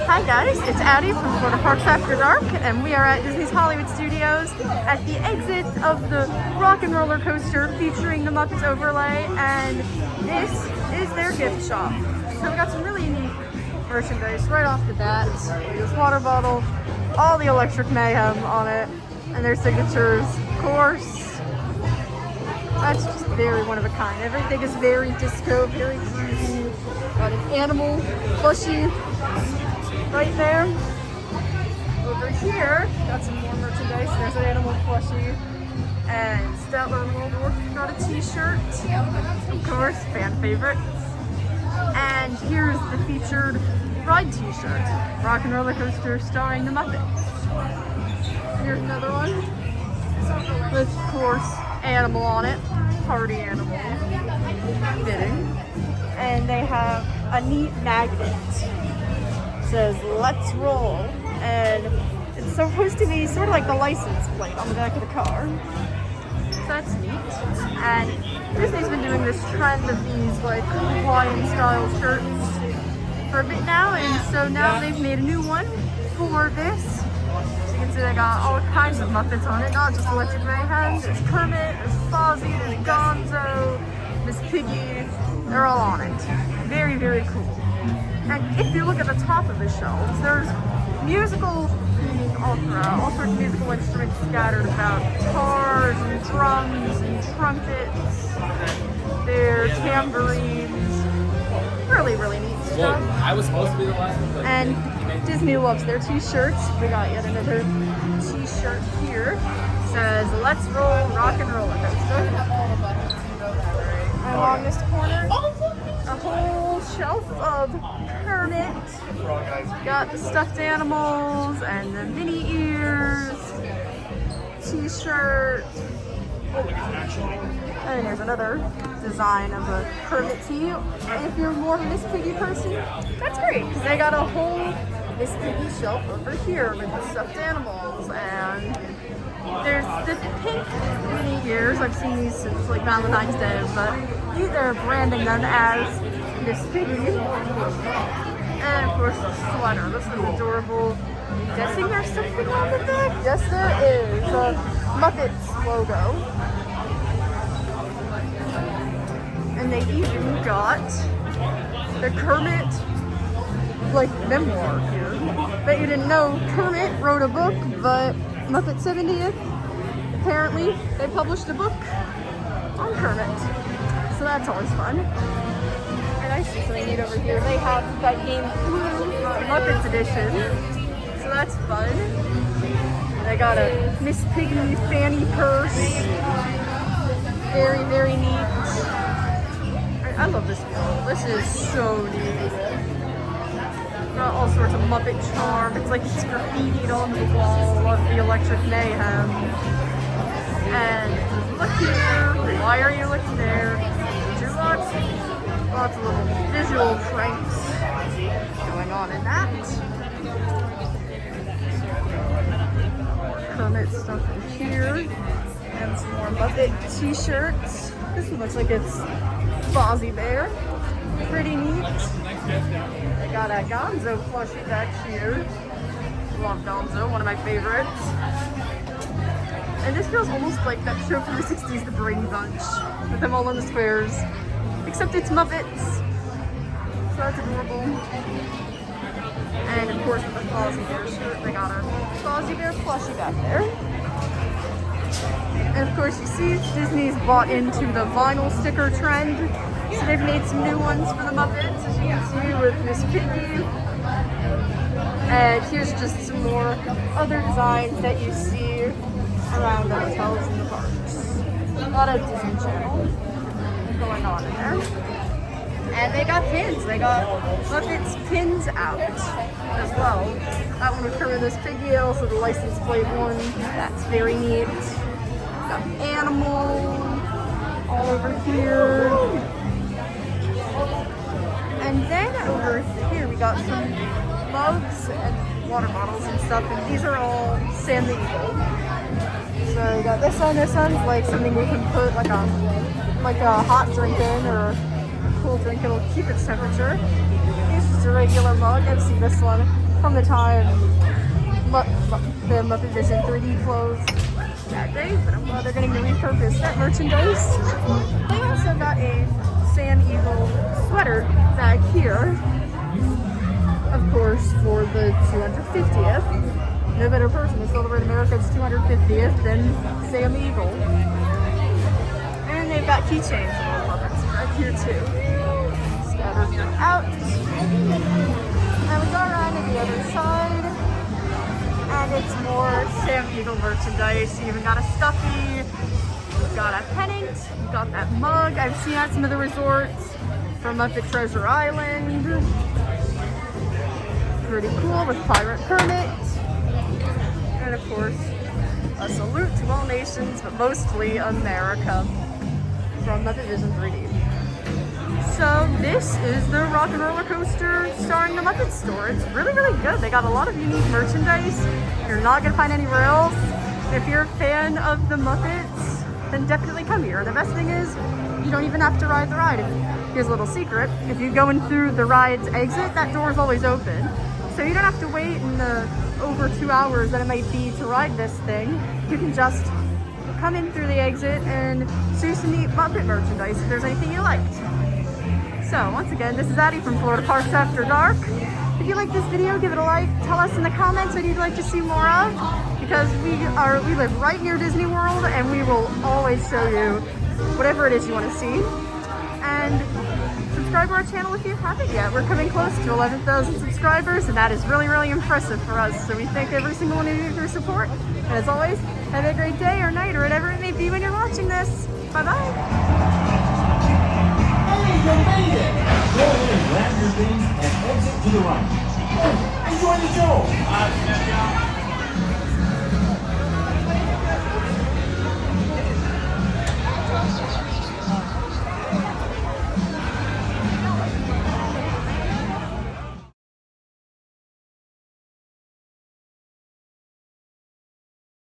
Hi guys, it's Addie from Florida Parks After Dark, and we are at Disney's Hollywood Studios at the exit of the Rock and Roller Coaster featuring the Muppets overlay, and this is their gift shop. So we got some really unique merchandise right off the bat. This water bottle, all the Electric Mayhem on it, and their signatures, of course. That's just very one of a kind. Everything is very disco, very groovy. Got an animal plushie right there. Over here, got some more merchandise. There's an animal plushie. And Statler and Waldorf got a t-shirt. Of course, fan favorite. And here's the featured ride t-shirt. Rock and Roller Coaster starring the Muppets. Here's another one with, of course, animal on it. Party animal. Fitting. And they have a neat magnet. Says "Let's roll," and it's supposed to be sort of like the license plate on the back of the car. So that's neat. And Disney's been doing this trend of these like Hawaiian style shirts for a bit now, and so now they've made a new one for this. So you can see they got all kinds of Muppets on it, not just Electric Mayhem. There's Kermit, there's Fozzie, there's Gonzo, Miss Piggy. They're all on it. Very, very cool. And if you look at the top of the shelves, there's musical things all throughout, all sorts of musical instruments scattered about, guitars and drums and trumpets, their tambourines, really, really neat stuff. Well, I was supposed to be the last one, but and Disney loves their t-shirts. We got yet another t-shirt here. It says, "Let's roll rock and roller coaster." And along this corner, a whole shelf of Kermit. Got the stuffed animals and the mini ears, t-shirt. And here's another design of a Kermit tee. And if you're more of a Miss Piggy person, that's great, because they got a whole Miss Piggy shelf over here with the stuffed animals. And there's the pink mini ears. I've seen these since like Valentine's Day, but they're branding them as Miss Piggy. And of course the sweater. This is adorable. I'm guessing there's something on the back? Yes, there is. A Muppets logo. And they even got the Kermit like memoir here. Bet you didn't know Kermit wrote a book, but Muppet 70th, apparently they published a book on Kermit. So that's always fun. And I see something neat over here. They have that game Muppets edition. So that's fun. They got a Miss Piggy fanny purse. Very, very neat. I love this wall. This is so neat. Got all sorts of Muppet charm. It's like it's graffitied onto the wall of the Electric Mayhem. And look here. Why are you looking there? Lots of little visual pranks going on in that. Kermit stuff in here. And some more Muppet t-shirts. This one looks like it's Fozzie Bear. Pretty neat. They got a Gonzo plushie back here. Love Gonzo, one of my favorites. And this feels almost like that show from the 60s, The Brady Bunch, with them all in the squares. Except it's Muppets. So that's adorable. And of course with the Fozzie Bear shirt, they got a Fozzie Bear plushie back there. And of course you see Disney's bought into the vinyl sticker trend. So they've made some new ones for the Muppets, as you can see, with Miss Piggy. And here's just some more other designs that you see around the hotels and the parks. A lot of Disney Channel going on in there. And they got pins. They got Muppets pins out as well. That one with Kermit Miss Piggy, also the license plate one. That's very neat. Got animal all over here. And then over here we got some mugs and water bottles and stuff, and these are all Sam the Eagle. So you got this one. This one's like something you can put like a hot drink in or a cool drink. It'll keep its temperature. It's just a regular mug. I've seen this one from the time the Muppet Vision 3D closed that day, but I'm glad they're getting to repurpose that merchandise. They also got a Sam Eagle sweater back here, of course, for the 250th. No better person to celebrate America's 250th than Sam Eagle. And they've got keychains of all Muppets right here too. Scattered them out. And we go around to the other side, and it's more Sam Eagle merchandise. You even got a stuffy, you've got a pennant, you've got that mug I've seen at some of the resorts from Muppet Treasure Island. Pretty cool with Pirate Kermit. And of course, a salute to all nations, but mostly America from Muppet Vision 3D. So this is the Rock and Roller Coaster starring the Muppet store. It's really, really good. They got a lot of unique merchandise you're not gonna find anywhere else. If you're a fan of the Muppets, then definitely come here. The best thing is, you don't even have to ride the ride. Here's a little secret. If you go in through the ride's exit, that door is always open. So you don't have to wait in the over 2 hours that it might be to ride this thing. You can just come in through the exit and see some neat Muppet merchandise if there's anything you liked. So once again, this is Addie from Florida Parks After Dark. If you like this video, give it a like. Tell us in the comments what you'd like to see more of, because we live right near Disney World, and we will always show you whatever it is you want to see. And subscribe to our channel if you haven't yet. We're coming close to 11,000 subscribers, and that is really, really impressive for us. So we thank every single one of you for your support. And as always, have a great day or night or whatever it may be when you're watching this. Bye-bye. Hey, you made it! Go ahead and grab your things and exit to the right. Oh, enjoy the show!